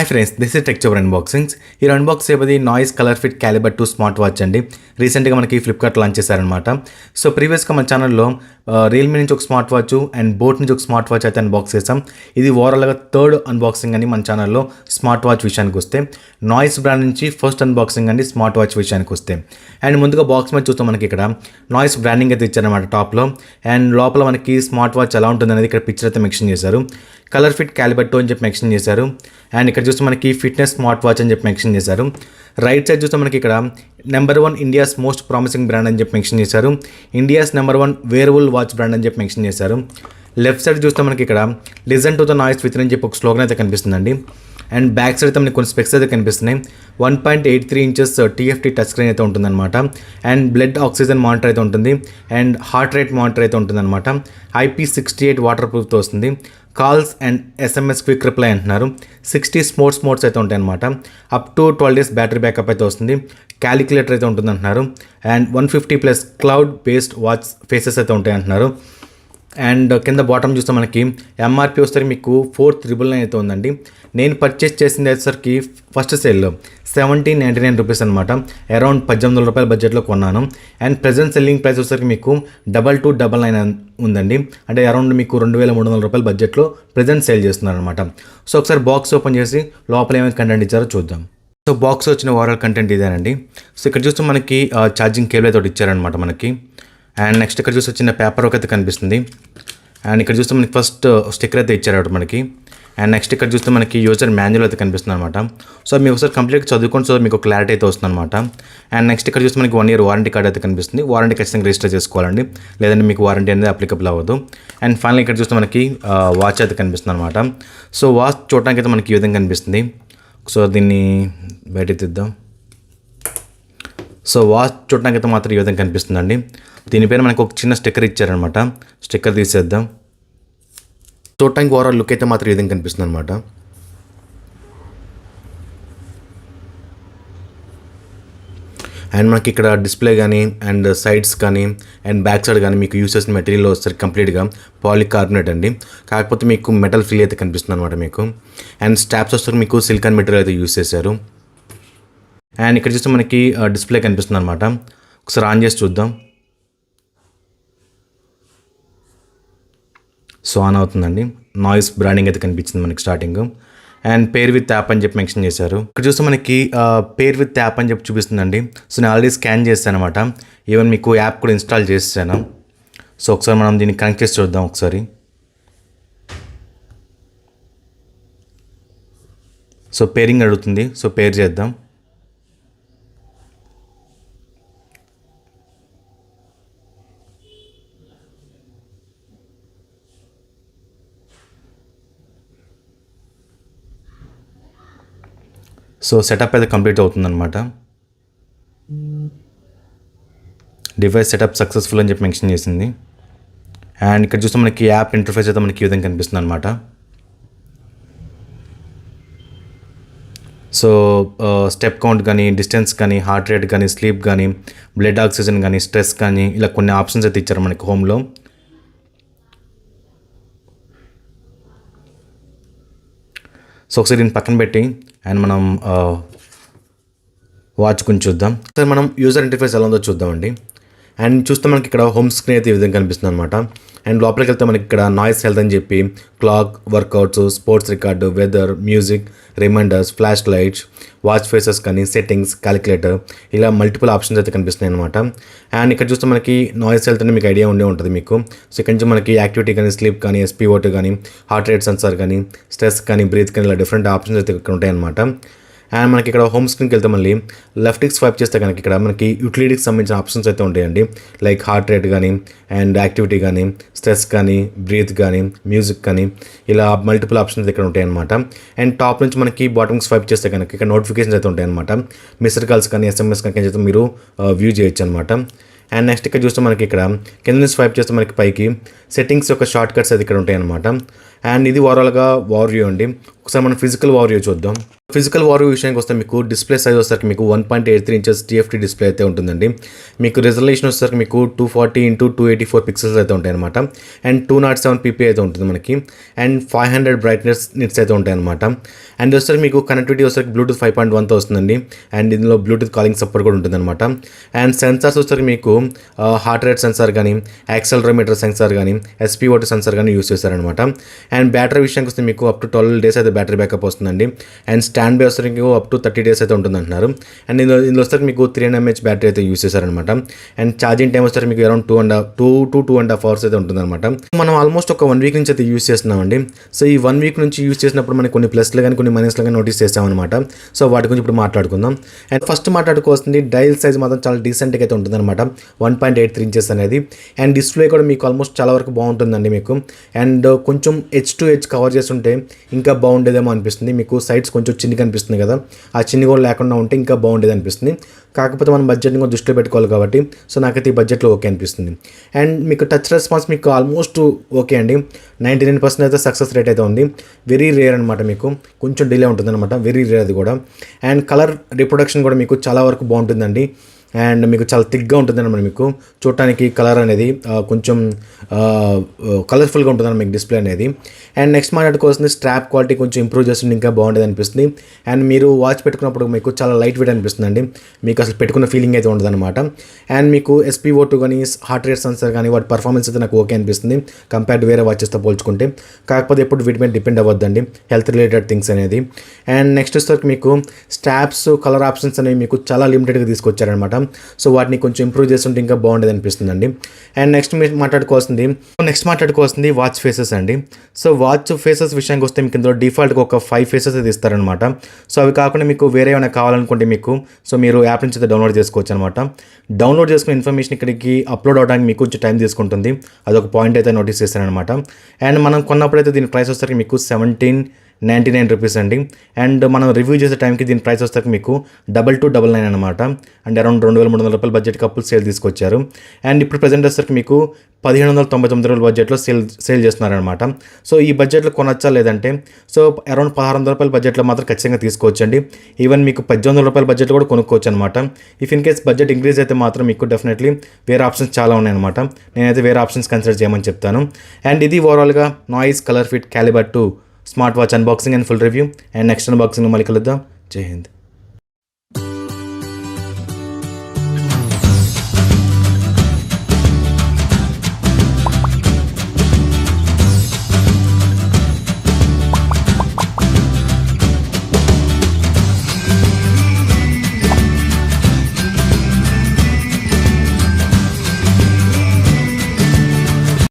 Hi friends, this is TeluguTechTuber-Unboxings. ఈ unbox చేయబోది Noise ColorFit Caliber 2 smart watch అండి. రీసెంట్గా మనకి ఫ్లిప్కార్ట్ లాంచ్ చేశారనమాట. సో ప్రీవియస్గా మన ఛానల్లో రియల్మీ నుంచి ఒక స్మార్ట్ వాచ్ అండ్ బోట్ నుంచి ఒక స్మార్ట్ వాచ్ అయితే అన్బాక్స్ చేసాం. ఇది ఓవరాల్గా థర్డ్ అన్బాక్సింగ్ అని మన ఛానల్లో స్మార్ట్ వాచ్ విషయానికి వస్తే, నాయిస్ బ్రాండ్ నుంచి ఫస్ట్ అన్బాక్సింగ్ అండి స్మార్ట్ వాచ్ విషయానికి వస్తే. అండ్ ముందుగా బాక్స్ మీద చూస్తాం మనకి ఇక్కడ నాయిస్ బ్రాండింగ్ అయితే ఇచ్చారనమాట టాప్లో. అండ్ లోపల మనకి స్మార్ట్ వాచ్ ఎలా ఉంటుంది అనేది ఇక్కడ పిక్చర్ అయితే మెన్షన్ చేశారు. ColorFit Caliber 2 అని చెప్పి మెన్షన్ చేశారు. అండ్ ఇక్కడ చూస్తే మనకి ఫిట్నెస్ స్మార్ట్ వాచ్ అని చెప్పి మెన్షన్ చేశారు. రైట్ సైడ్ చూస్తే మనకి ఇక్కడ #1 ఇండియాస్ మోస్ట్ ప్రామిసింగ్ బ్రాండ్ అని చెప్పి మెన్షన్ చేశారు. ఇండియాస్ #1 వేరబుల్ వాచ్ బ్రాండ్ అని చెప్పి మెన్షన్ చేశారు. లెఫ్ట్ సైడ్ చూస్తే మనకి ఇక్కడ listen to the noise with అని చెప్పి ఒక స్లోగన్ అయితే కనిపిస్తుందండి. అండ్ బ్యాక్ సైడ్ అయితే మనకి కొన్ని స్పెక్స్ అయితే కనిపిస్తున్నాయి. 1.83 ఇంచెస్ TFT టచ్ స్క్రీన్ అయితే ఉంటుందన్నమాట. అండ్ బ్లడ్ ఆక్సిజన్ మానిటర్ అయితే ఉంటుంది. అండ్ హార్ట్ రేట్ మానిటర్ అయితే ఉంటుందన్నమాట. IP68 వాటర్ ప్రూఫ్తో వస్తుంది. Calls and SMS quick reply అంటున్నారు. 60 స్పోర్ట్స్ మోడ్స్ అయితే ఉంటాయి అనమాట. Up to 12 days battery backup అయితే వస్తుంది. క్యాలిక్యులేటర్ అయితే ఉంటుంది అంటున్నారు. And 150+ cloud based watch faces అయితే ఉంటాయి అంటున్నారు. అండ్ కింద బాటమ్ చూస్తే మనకి MRP వస్తే మీకు 4,999 అయితే ఉందండి. నేను పర్చేస్ చేసింది వచ్చేసరికి ఫస్ట్ సేల్లో 1,799 రూపీస్ అనమాట. అరౌండ్ 1,800 రూపాయల బడ్జెట్లో కొన్నాను. అండ్ ప్రెజెంట్ సెల్లింగ్ ప్రైస్ వచ్చేసరికి మీకు 2,299 ఉందండి. అంటే అరౌండ్ మీకు 2,300 రూపాయల బడ్జెట్లో ప్రెజెంట్ సేల్ చేస్తున్నారు అనమాట. సో ఒకసారి బాక్స్ ఓపెన్ చేసి లోపల ఏమైనా కంటెంట్ ఇచ్చారో చూద్దాం. సో బాక్స్ వచ్చిన ఓవరాల్ కంటెంట్ ఇదేనండి. సో ఇక్కడ చూస్తే మనకి ఛార్జింగ్ కేబుల్ అయితే ఇచ్చారనమాట మనకి. అండ్ నెక్స్ట్ ఇక్కడ చూస్తే చిన్న పేపర్ వర్క్ అయితే కనిపిస్తుంది. అండ్ ఇక్కడ చూస్తే మనకి ఫస్ట్ స్టిక్కర్ అయితే ఇచ్చారు మనకి. అండ్ నెక్స్ట్ ఇక్కడ చూస్తే మనకి యూజర్ మాన్యువల్ అయితే కనిపిస్తుంది అనమాట. సో మీకు ఒకసారి కంప్లీట్గా చదువుకొని సో మీకు క్లారిటీ అయితే వస్తుంది అనమాట. అండ్ నెక్స్ట్ ఇక్కడ చూస్తే మనకి 1 year వారంటీ కార్డ్ అయితే కనిపిస్తుంది. వారంటీ ఖచ్చితంగా రిజిస్టర్ చేసుకోవాలండి, లేదంటే మీకు వారంటీ అనేది అప్లికబుల్ అవ్వదు. అండ్ ఫైనల్ ఇక్కడ చూస్తే మనకి వాచ్ అయితే కనిపిస్తుంది అనమాట. సో వాచ్ చూడడానికి అయితే మనకి ఈ విధంగా కనిపిస్తుంది. సో దీన్ని బయట తీద్దాం. సో వాచ్ చూడడానికి అయితే మాత్రం ఈ విధంగా కనిపిస్తుందండి. దీనిపైన మనకు ఒక చిన్న స్టిక్కర్ ఇచ్చారనమాట. స్టిక్కర్ తీసేద్దాం. చూడటానికి ఓవరాల్ లుక్ అయితే మాత్రం ఈ విధంగా కనిపిస్తుంది అనమాట. అండ్ మనకి ఇక్కడ డిస్ప్లే కానీ అండ్ సైడ్స్ కానీ అండ్ బ్యాక్ సైడ్ కానీ మీకు యూస్ చేసిన మెటీరియల్ వస్తారు కంప్లీట్గా పాలికార్బోనేట్ అండి. కాకపోతే మీకు మెటల్ ఫీల్ అయితే కనిపిస్తుంది అనమాట మీకు. అండ్ స్టాప్స్ వస్తారు మీకు సిలికాన్ మెటీరియల్ అయితే యూస్ చేశారు. అండ్ ఇక్కడ చూస్తే మనకి డిస్ప్లే కనిపిస్తుంది అనమాట. ఒకసారి ఆన్ చేసి చూద్దాం. సో ఆన్ అవుతుందండి. నాయిస్ బ్రాండింగ్ అయితే కనిపించింది మనకి starting. And pair with app అని చెప్పి మెన్షన్ చేశారు. ఇక్కడ చూస్తే మనకి పేర్ విత్ యాప్ అని చెప్పి చూపిస్తుందండి. సో నేను ఆల్రెడీ స్కాన్ చేస్తాను అనమాట. ఈవెన్ మీకు యాప్ కూడా ఇన్స్టాల్ చేస్తాను. సో ఒకసారి మనం దీన్ని కనెక్ట్ చేసి చూద్దాం ఒకసారి. సో పేరింగ్ అడుగుతుంది. సో పేర్ చేద్దాం. సో సెటప్ అయితే కంప్లీట్ అవుతుందన్నమాట. డివైస్ సెటప్ సక్సెస్ఫుల్ అని చెప్పి మెన్షన్ చేసింది. అండ్ ఇక్కడ చూస్తే మనకి యాప్ ఇంటర్ఫేస్ అయితే మనకి ఈ విధంగా కనిపిస్తుంది అనమాట. సో స్టెప్ కౌంట్ కానీ, డిస్టెన్స్ కానీ, హార్ట్ రేట్ కానీ, స్లీప్ కానీ, బ్లడ్ ఆక్సిజన్ కానీ, స్ట్రెస్ కానీ, ఇలా కొన్ని ఆప్షన్స్ అయితే ఇచ్చారు మనకి హోమ్లో. సో ఒకసారి దీన్ని పక్కన పెట్టి అండ్ మనం వాచ్ గురించి చూద్దాం. సార్ మనం యూజర్ ఇంటర్ఫేస్ ఎలా ఉందో చూద్దామండి. అండ్ చూస్తే మనకి ఇక్కడ హోమ్ స్క్రీన్ అయితే ఈ విధంగా కనిపిస్తుంది అనమాట. అండ్ లోపలికి వెళ్తే మనకి ఇక్కడ నాయిస్ హెల్త్ అని చెప్పి clock, workouts, sports record, weather, music, reminders, flash lights, watch faces కానీ, సెట్టింగ్స్, క్యాలిక్యులేటర్, ఇలా మల్టిపుల్ ఆప్షన్స్ అయితే కనిపిస్తున్నాయి అనమాట. అండ్ ఇక్కడ చూస్తే మనకి నాయిస్ హెల్త్ అని మీకు ఐడియా ఉండే ఉంటుంది మీకు. సో ఇక్కడ నుంచి మనకి యాక్టివిటీ కానీ, స్లీప్ కానీ, SpO2 కానీ, హార్ట్ రేట్ సెన్సార్ కానీ, స్ట్రెస్ కానీ, బ్రీత్ కానీ, ఇలా డిఫరెంట్ ఆప్షన్స్ అయితే ఇక్కడ ఉంటాయి అనమాట. అండ్ మనకి ఇక్కడ హోమ్ స్క్రీన్కి వెళ్తే మళ్ళీ లెఫ్ట్కి స్వైప్ చేస్తే కనుక ఇక్కడ మనకి యూటిలిటీకి సంబంధించిన ఆప్షన్స్ అయితే ఉంటాయండి. లైక్ హార్ట్ రేట్ కానీ, అండ్ యాక్టివిటీ కానీ, స్ట్రెస్ కానీ, బ్రీత్ కానీ, మ్యూజిక్ కానీ, ఇలా మల్టిపుల్ ఆప్షన్స్ ఇక్కడ ఉంటాయి అనమాట. అండ్ టాప్ నుంచి మనకి బాటమ్కి స్వైప్ చేస్తే కనుక ఇక్కడ నోటిఫికేషన్స్ అయితే ఉంటాయి అనమాట. మిస్డ్ కాల్స్ కానీ, SMS కానీ అయితే మీరు వ్యూ చేయొచ్చు అనమాట. అండ్ నెక్స్ట్ ఇక్కడ చూస్తే మనకి ఇక్కడ కింద నుంచి స్వైప్ చేస్తే మనకి పైకి సెట్టింగ్స్ యొక్క షార్ట్ కట్స్ అయితే ఇక్కడ ఉంటాయి అనమాట. అండ్ ఇది ఓవరాల్గా వారియో అండి. ఒకసారి మనం ఫిజికల్ వారియో చూద్దాం. ఫిజికల్ వారియో విషయానికి వస్తే మీకు డిస్ప్లే సైజ్ వచ్చేసరికి మీకు 1.83 ఇంచెస్ TFT డిస్ప్లే అయితే ఉంటుందండి. మీకు రెజల్యూషన్ వచ్చేసరికి మీకు 240x284 పిక్సెల్స్ అయితే ఉంటాయి అనమాట. అండ్ 207 ppi అయితే ఉంటుంది మనకి. అండ్ 500 బ్రైట్నెస్ నిట్స్ అయితే ఉంటాయి అనమాట. అండ్ వచ్చేసరికి మీకు కనెక్టివిటీ వచ్చేసరికి బ్లూటూత్ 5.1తో వస్తుందండి. అండ్ ఇందులో బ్లూటూత్ కాలింగ్ సపోర్ట్ కూడా ఉంటుంది అనమాట. అండ్ సెన్సార్స్ వచ్చేసరికి మీకు హార్ట్ రేట్ సెన్సార్ కానీ, యాక్సెలరోమీటర్ సెన్సార్ కానీ, SpO2 సెన్సార్ కానీ యూస్ చేశారనమాట. అండ్ బ్యాటరీ విషయానికి వస్తే మీకు అప్ టు 12 days అయితే బ్యాటరీ బ్యాకప్ వస్తుందండి. అండ్ స్టాండ్ బై వచ్చేసరికి అప్ టు 30 days అయితే ఉంటుంది అంటున్నారు. అండ్ ఇందులో వస్తే మీకు 300 mAh బ్యాటరీ అయితే యూస్ చేశారనమాట. అండ్ ఛార్జింగ్ టైం వచ్చేసరికి మీకు అరౌండ్ 2.5 hours అయితే ఉంటుందన్నమాట. మనం ఆల్మోస్ట్ ఒక 1 week నుంచి అయితే యూస్ చేస్తున్నామండి. సో ఈ 1 week నుంచి యూస్ చేసినప్పుడు మనకి కొన్ని ప్లస్లు కానీ కొన్ని మైనస్లు కానీ నోటీస్ చేస్తామన్నమాట. సో వాటి గురించి ఇప్పుడు మాట్లాడుకుందాం. అండ్ ఫస్ట్ మాట్లాడుకోవాల్సింది డైల్ సైజ్ మాత్రం చాలా డీసెంట్గా అయితే ఉంటుందన్నమాట. 1.83 inches అనేది. అండ్ డిస్ప్లే కూడా మీకు ఆల్మోస్ట్ చాలా వరకు బాగుంటుందండి మీకు. అండ్ కొంచెం హెచ్ టు హెచ్ కవర్ చేస్తుంటే ఇంకా బాగుండేదేమో అనిపిస్తుంది. మీకు సైడ్స్ కొంచెం చిన్ని కనిపిస్తుంది కదా, ఆ చిన్ని కూడా లేకుండా ఉంటే ఇంకా బాగుండేది అనిపిస్తుంది. కాకపోతే మనం బడ్జెట్ని కూడా దృష్టిలో పెట్టుకోవాలి కాబట్టి సో నాకైతే ఈ బడ్జెట్లో ఓకే అనిపిస్తుంది. అండ్ మీకు టచ్ రెస్పాన్స్ మీకు ఆల్మోస్ట్ ఓకే అండి. 99% అయితే సక్సెస్ రేట్ అయితే ఉంది. వెరీ రేర్ అనమాట, మీకు కొంచెం డిలే ఉంటుంది అనమాట, వెరీ రేర్ అది కూడా. అండ్ కలర్ రిప్రొడక్షన్ కూడా మీకు చాలా వరకు బాగుంటుందండి. అండ్ మీకు చాలా థిక్గా ఉంటుంది అనమాట. మీకు చూడటానికి కలర్ అనేది కొంచెం కలర్ఫుల్గా ఉంటుంది మీకు డిస్ప్లే అనేది. అండ్ నెక్స్ట్ మాట్లాడుకోవాల్సింది స్ట్రాప్ క్వాలిటీ కొంచెం ఇంప్రూవ్ చేస్తుంటే ఇంకా బాగుంటుంది అనిపిస్తుంది. అండ్ మీరు వాచ్ పెట్టుకున్నప్పుడు మీకు చాలా లైట్ వెయిట్ అనిపిస్తుంది అండి. మీకు అసలు పెట్టుకున్న ఫీలింగ్ అయితే ఉండదు అనమాట. అండ్ మీకు SpO2 కానీ, హార్ట్ రేట్ సెన్సర్ కానీ వాటి పర్ఫార్మెన్స్ అయితే నాకు ఓకే అనిపిస్తుంది కంపేర్ టు వేరే వాచెస్తో పోల్చుకుంటే. కాకపోతే ఎప్పుడు వీటి మీద డిపెండ్ అవ్వద్దండి, హెల్త్ రిలేటెడ్ థింగ్స్ అనేది. అండ్ నెక్స్ట్ వచ్చేసరికి మీకు స్ట్రాప్స్ కలర్ ఆప్షన్స్ అనేవి మీకు చాలా లిమిటెడ్గా తీసుకొచ్చారనమాట. సో వాటిని కొంచెం ఇంప్రూవ్ చేస్తుంటే ఇంకా బాగుండేది అనిపిస్తుందండి. అండ్ నెక్స్ట్ మాట్లాడుకోవాల్సింది వాచ్ ఫేసెస్ అండి. సో వాచ్ ఫేసెస్ విషయానికి వస్తే మీకు ఇందులో డిఫాల్ట్గా ఒక 5 ఫేసెస్ అయితే ఇస్తారనమాట. సో అవి కాకుండా మీకు వేరే ఏమైనా కావాలనుకుంటే మీకు సో మీరు యాప్ నుంచి అయితే డౌన్లోడ్ చేసుకోవచ్చు అనమాట. డౌన్లోడ్ చేసుకున్న ఇన్ఫర్మేషన్ ఇక్కడికి అప్లోడ్ అవడానికి మీకు కొంచెం టైం తీసుకుంటుంది. అదొక పాయింట్ అయితే నోటీస్ చేస్తారనమాట. అండ్ మనం కొన్నప్పుడైతే దీని ప్రైస్ వచ్చేసరికి మీకు 1799 రూపీస్ అండి. అండ్ మనం రివ్యూ చేసే టైంకి దీని ప్రైస్ వచ్చేసరికి మీకు 2299 అనమాట. అండ్ అరౌండ్ 2300 రూపాయల బడ్జెట్ కప్పులు సేల్ తీసుకొచ్చారు. అండ్ ఇప్పుడు ప్రజెంట్ వచ్చేసరికి మీకు 1799 రూపాయల బడ్జెట్లో సేల్ చేస్తున్నారనమాట. సో ఈ బడ్జెట్లో కొనొచ్చా లేదంటే సో అరౌండ్ 1600 రూపాయల బడ్జెట్లో మాత్రం ఖచ్చితంగా తీసుకోవచ్చండి. ఈవెన్ మీకు 1800 రూపాయల బడ్జెట్లో కూడా కొనుక్కోవచ్చు అనమాట. If in case budget increase అయితే మాత్రం మీకు డెఫినెట్లీ వేరే ఆప్షన్స్ చాలా ఉన్నాయన్నమాట. నేనైతే వేరే ఆప్షన్స్ కన్సిడర్ చేయమని చెప్తాను. అండ్ ఇది ఓవరాల్గా Noise ColorFit Caliber 2 smart watch unboxing and full review. And next అన్బాక్సింగ్లో మళ్ళీ కలుద్దాం. జై హింద్.